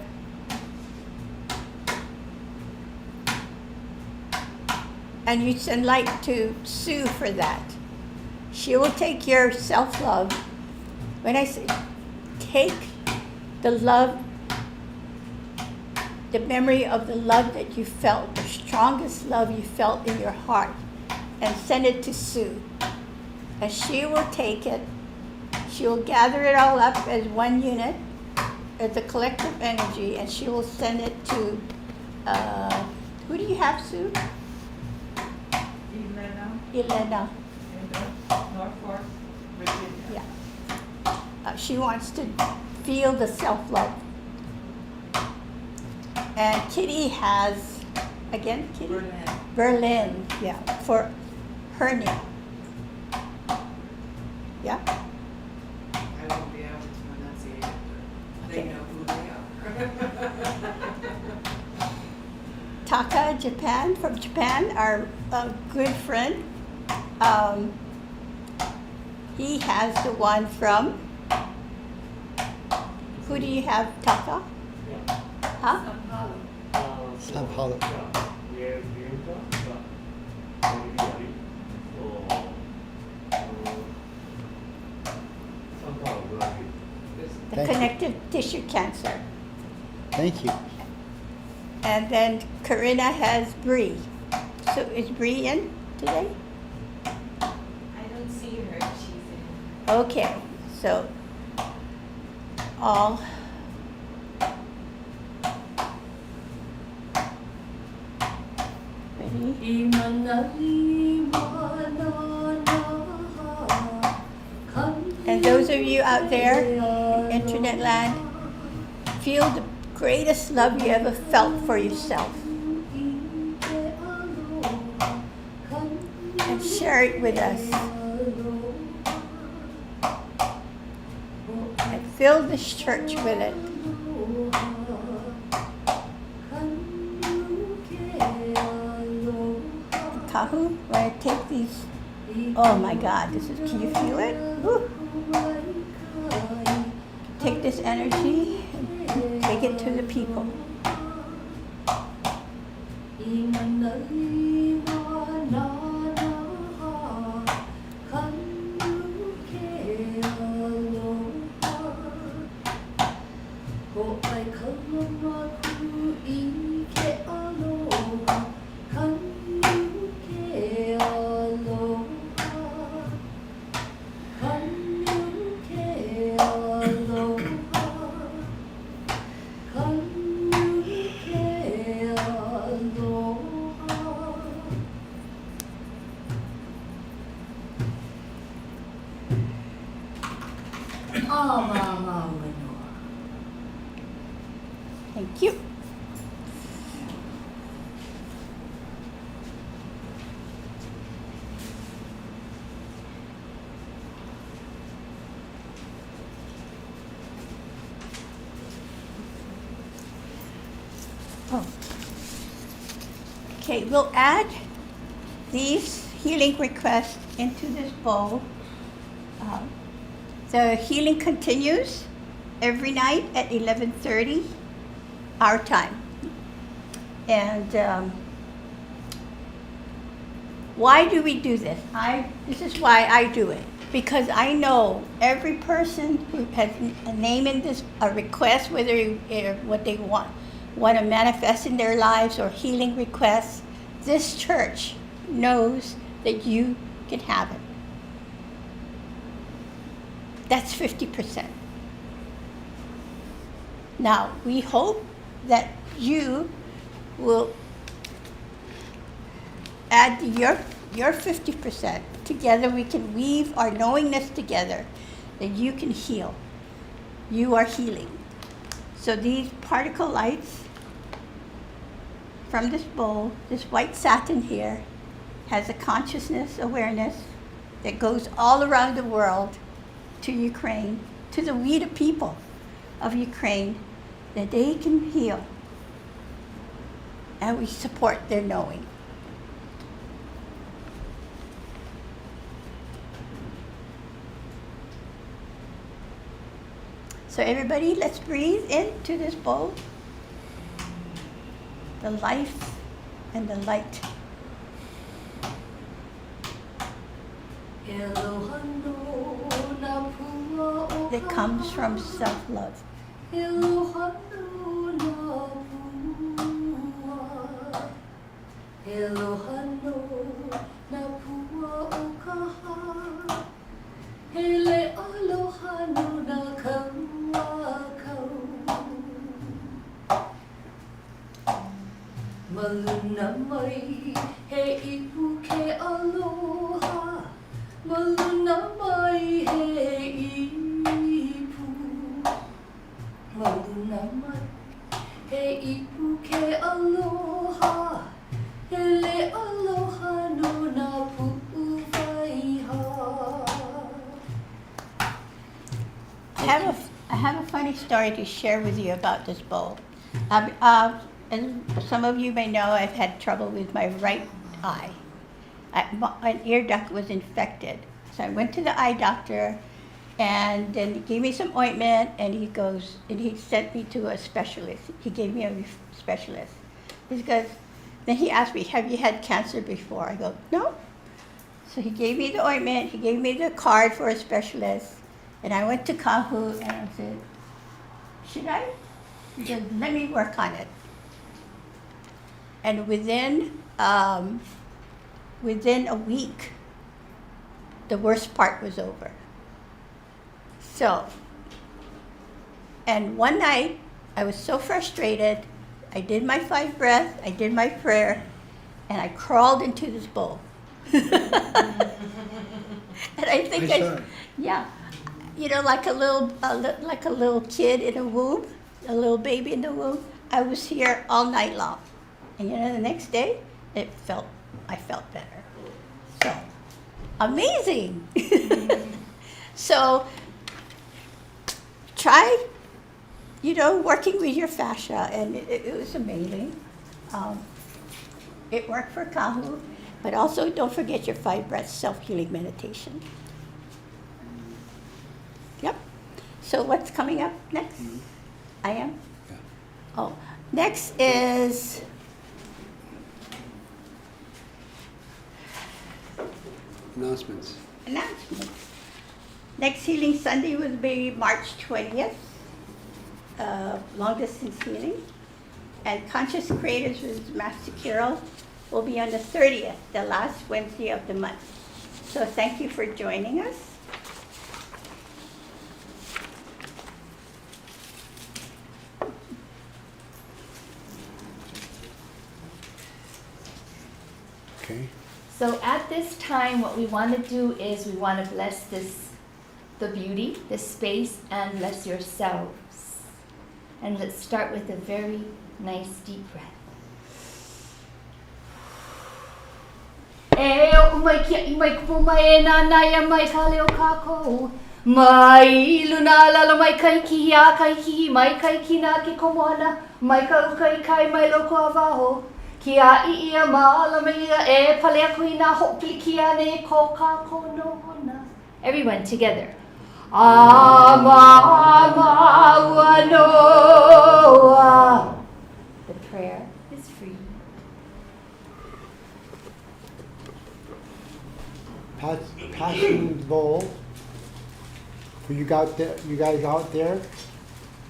and you send light to Sue for that. She will take your self-love. When I say take the love, the memory of the love that you felt, the strongest love you felt in your heart, and send it to Sue. And she will take it, she will gather it all up as one unit, as a collective energy, and she will send it to, who do you have, Sue? Elena. In Norfolk, Virginia. Yeah. She wants to feel the self-love. And Kitty has, again, Kitty? Berlin, yeah, for hernia. Yeah? I won't be able to enunciate it, but they Okay. know who they are. Taka, Japan, from Japan, our good friend. He has the one from, who do you have, Taka? Huh? Sao Paulo. The Thank you. connective tissue cancer. Thank you. And then Karina has Bree. So is Bree in today? I don't see her. She's in. Okay, so all ready? And those of you out there in internet land, feel the greatest love you ever felt for yourself. And share it with us. And fill this church with it. Kahu, when I take these, oh my God, this is, can you feel it? Woo. Take this energy and take it to the people. Thank you. Oh. Okay, we'll add these healing requests into this bowl. The healing continues every night at 11:30 our time. And why do we do this? This is why I do it. Because I know every person who has a name in this, a request, whether what they want to manifest in their lives or healing requests, this church knows that you can have it. That's 50%. Now, we hope that you will add your 50%. Together we can weave our knowingness together that you can heal. You are healing. So these particle lights from this bowl, this white satin here, has a consciousness awareness that goes all around the world to Ukraine, to the we the people of Ukraine, that they can heal. And we support their knowing. So everybody, let's breathe into this bowl. The life and the light. That comes from self-love. Maluna mai he ipu ke aloha. Maluna mai he ipu. Maluna mai he ipu ke aloha. Hele aloha no na pu'uwaiha. I have a funny story to share with you about this bowl. As some of you may know, I've had trouble with my right eye. An ear duct was infected. So I went to the eye doctor, and then he gave me some ointment, and he sent me to a specialist. He gave me a specialist. Then he asked me, have you had cancer before? I go, no. So he gave me the ointment, he gave me the card for a specialist, and I went to Kahu, and I said, should I? He said, let me work on it. And within a week, the worst part was over. So, and one night, I was so frustrated, I did my 5 breaths, I did my prayer, and I crawled into this bowl. And I think yeah, you know, like a little kid in a womb, a little baby in the womb. I was here all night long. And you know, the next day, I felt better. So, amazing. So, try, you know, working with your fascia, and it was amazing. It worked for Kahu, but also don't forget your 5 breaths self-healing meditation. Yep. So what's coming up next? I am? Yeah. Oh, next is Announcements. announcements. Next Healing Sunday will be March 20th, long distance healing. And Conscious Creators with Master Kirill will be on the 30th, the last Wednesday of the month. So thank you for joining us. Okay. So at this time, what we want to do is we want to bless the beauty, the space, and bless yourselves. And let's start with a very nice deep breath. E o mai kia I mai kupu mai e nā nai mai ka leo kākou. Mai luna lalo mai kai ki a kai ki mai kai ki nā ke komoana. Mai ka ukai kai mai loko a waho. Kia I ia maala mai ia e pale aku I nā hopili kia ne ko kākou no hona. Everyone together. Ama ua noa. The prayer is free. Passing the bowl for you guys out there.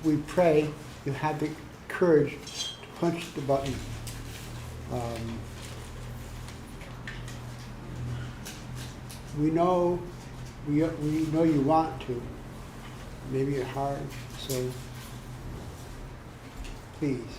We pray you have the courage to punch the button. We know you want to. Maybe it's hard, so please.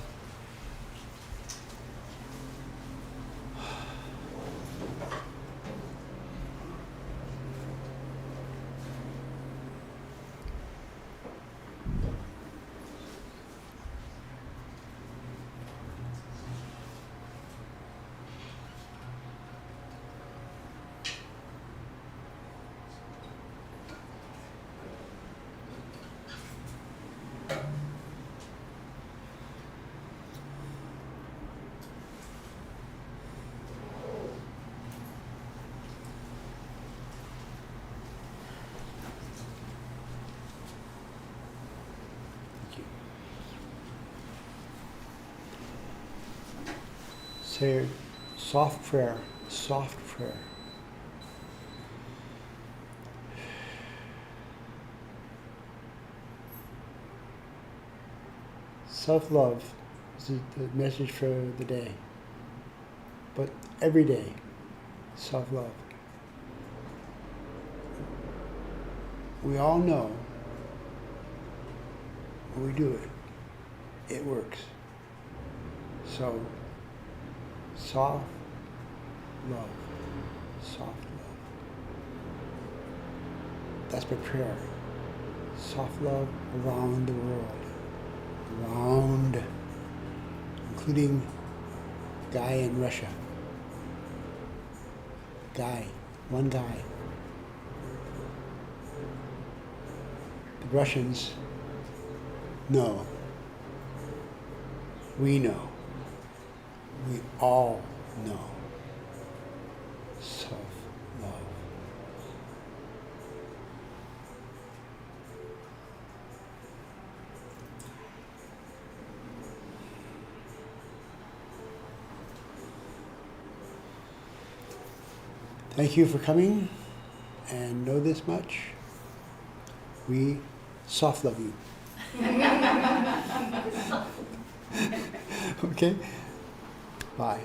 Say soft prayer, soft prayer. Self-love is the message for the day. But every day, self-love. We all know when we do it, it works. So, soft love, soft love. That's my prayer. Soft love around the world. Around, including guy in Russia. Guy, one guy. The Russians know. We know. We all know. Self-love. Thank you for coming, and know this much. We soft love you. Okay? Bye.